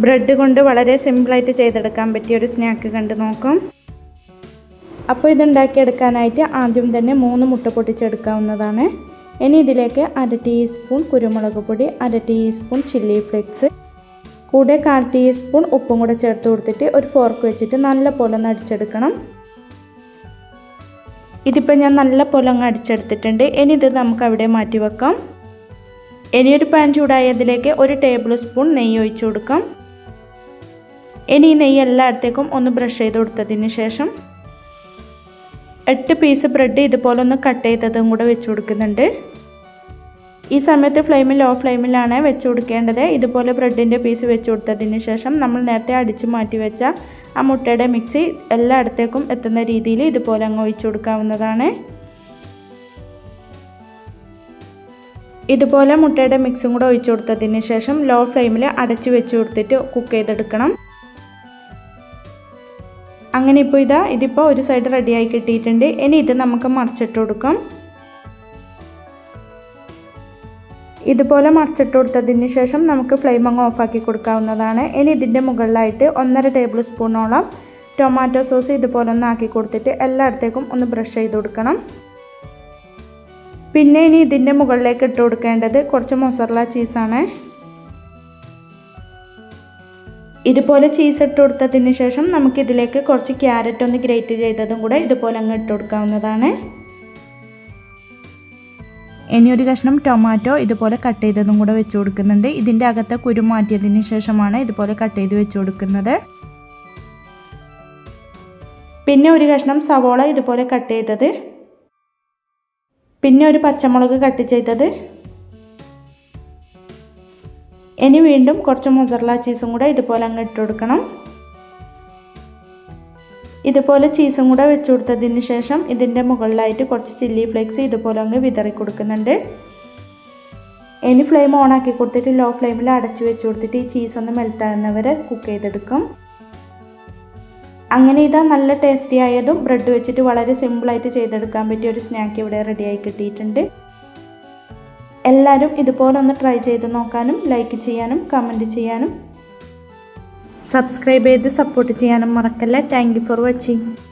Bread കൊണ്ട് വളരെ സിമ്പിളായിട്ട് ചെയ്തെടുക്കാൻ പറ്റിയ ഒരു സ്നാക്ക് കണ്ടു നോക്കാം. അപ്പോൾ ഇതുണ്ടാക്കിയെടുക്കാനായിട്ട് ആദ്യം തന്നെ 3 മുട്ട പൊട്ടിച്ചെടുക്കാവുന്നതാണ്. ഇനി ഇതിലേക്ക് 1/2 ടീസ്പൂൺ കുരുമുളക് പൊടി, 1/2 ടീസ്പൂൺ ചില്ലി ഫ്ലേക്സ്, കൂടെ 1/4 ടീസ്പൂൺ ഉപ്പും കൂടെ ചേർത്ത് കൊടുത്തിട്ട് ഒരു ഫോർക്ക് വെച്ചിട്ട് നല്ല പോലെ ഒന്ന് അടിച്ചെടുക്കണം. ഇതിപ്പോൾ ഞാൻ നല്ല പോലെ അങ്ങ് അടിച്ചെടുത്തിട്ടുണ്ട്. ഇനി ഇത് നമുക്ക് അവിടെ മാറ്റി വെക്കാം. ഇനി ഒരു പാൻ ചൂടായതിലേക്ക് 1 ടേബിൾ സ്പൂൺ നെയ്യ് ഒഴിച്ചു കൊടുക്കാം. ഇനി ഈ നെയ്യ് എല്ലായിടത്തേക്കും ഒന്ന് ബ്രഷ് ചെയ്ത് കൊടുത്തതിന് ശേഷം 8 പീസ് ബ്രെഡ് ഇതുപോലെ ഒന്ന് കട്ട് ചെയ്തതും കൂടെ വെച്ച് കൊടുക്കുന്നുണ്ട്. ഈ സമയത്ത് ലോ ഫ്ലെയിമിലാണ് വെച്ച് കൊടുക്കേണ്ടത്. ഇതുപോലെ ബ്രെഡിൻ്റെ പീസ് വെച്ച് കൊടുത്തതിന് ശേഷം നമ്മൾ നേരത്തെ അടിച്ച് മാറ്റി വെച്ച ആ മുട്ടയുടെ മിക്സി എല്ലായിടത്തേക്കും എത്തുന്ന രീതിയിൽ ഇതുപോലെ അങ്ങ് ഒഴിച്ചു കൊടുക്കാവുന്നതാണ്. ഇതുപോലെ മുട്ടയുടെ മിക്സും കൂടെ ഒഴിച്ചു കൊടുത്തതിന് ശേഷം ലോ ഫ്ലെയിമിൽ അടച്ച് വെച്ച് കൊടുത്തിട്ട് കുക്ക് ചെയ്തെടുക്കണം. അങ്ങനെ ഇതിപ്പോൾ ഒരു സൈഡ് റെഡിയായി കിട്ടിയിട്ടുണ്ട്. ഇനി ഇത് നമുക്ക് മറിച്ചിട്ട് കൊടുക്കാം. ഇതുപോലെ മറിച്ചിട്ട് കൊടുത്തതിന് ശേഷം നമുക്ക് ഫ്ലെയിം അങ്ങ് ഓഫാക്കി കൊടുക്കാവുന്നതാണ്. ഇനി ഇതിൻ്റെ മുകളിലായിട്ട് 1.5 ടേബിൾ സ്പൂണോളം ടൊമാറ്റോ സോസ് ഇതുപോലെ ഒന്ന് ആക്കി കൊടുത്തിട്ട് എല്ലായിടത്തേക്കും ഒന്ന് ബ്രഷ് ചെയ്ത് കൊടുക്കണം. പിന്നെ ഇനി ഇതിൻ്റെ മുകളിലേക്ക് ഇട്ട് കൊടുക്കേണ്ടത് കുറച്ച് മൊസറല്ല ചീസാണ്. ഇതുപോലെ ചീസ് ഇട്ട് കൊടുത്തതിന് ശേഷം നമുക്കിതിലേക്ക് കുറച്ച് ക്യാരറ്റ് ഒന്ന് ഗ്രേറ്റ് ചെയ്തതും കൂടെ ഇതുപോലെ അങ്ങ് ഇട്ട് കൊടുക്കാവുന്നതാണ്. ഇനി ഒരു കഷ്ണം ടൊമാറ്റോ ഇതുപോലെ കട്ട് ചെയ്തതും കൂടെ വെച്ച് കൊടുക്കുന്നുണ്ട്. ഇതിൻ്റെ അകത്തെ കുരു മാറ്റിയതിന് ശേഷമാണ് ഇതുപോലെ കട്ട് ചെയ്ത് വെച്ച് കൊടുക്കുന്നത്. പിന്നെ ഒരു കഷ്ണം സവോള ഇതുപോലെ കട്ട് ചെയ്തത്, പിന്നെ ഒരു പച്ചമുളക് കട്ട് ചെയ്തത്, ഇനി വീണ്ടും കുറച്ച് മൊസറല്ല ചീസും കൂടെ ഇതുപോലെ അങ്ങ് ഇട്ട് കൊടുക്കണം. ഇതുപോലെ ചീസും കൂടെ വെച്ച് കൊടുത്തതിന് ശേഷം ഇതിൻ്റെ മുകളിലായിട്ട് കുറച്ച് ചില്ലി ഫ്ലേക്സ് ഇതുപോലെ അങ്ങ് വിതറി കൊടുക്കുന്നുണ്ട്. ഇനി ഫ്ലെയിം ഓൺ ആക്കി കൊടുത്തിട്ട് ലോ ഫ്ലെയിമിൽ അടച്ച് വെച്ച് കൊടുത്തിട്ട് ഈ ചീസ് ഒന്ന് മെൽറ്റാകുന്നവരെ കുക്ക് ചെയ്തെടുക്കും. അങ്ങനെ നല്ല ടേസ്റ്റി ആയതും ബ്രെഡ് വെച്ചിട്ട് വളരെ സിമ്പിളായിട്ട് ചെയ്തെടുക്കാൻ പറ്റിയ ഒരു സ്നാക്ക് ഇവിടെ റെഡിയായി കിട്ടിയിട്ടുണ്ട്. എല്ലാവരും ഇതുപോലെ ഒന്ന് ട്രൈ ചെയ്ത് നോക്കാനും ലൈക്ക് ചെയ്യാനും കമൻറ്റ് ചെയ്യാനും സബ്സ്ക്രൈബ് ചെയ്ത് സപ്പോർട്ട് ചെയ്യാനും മറക്കല്ല. Thank you for watching.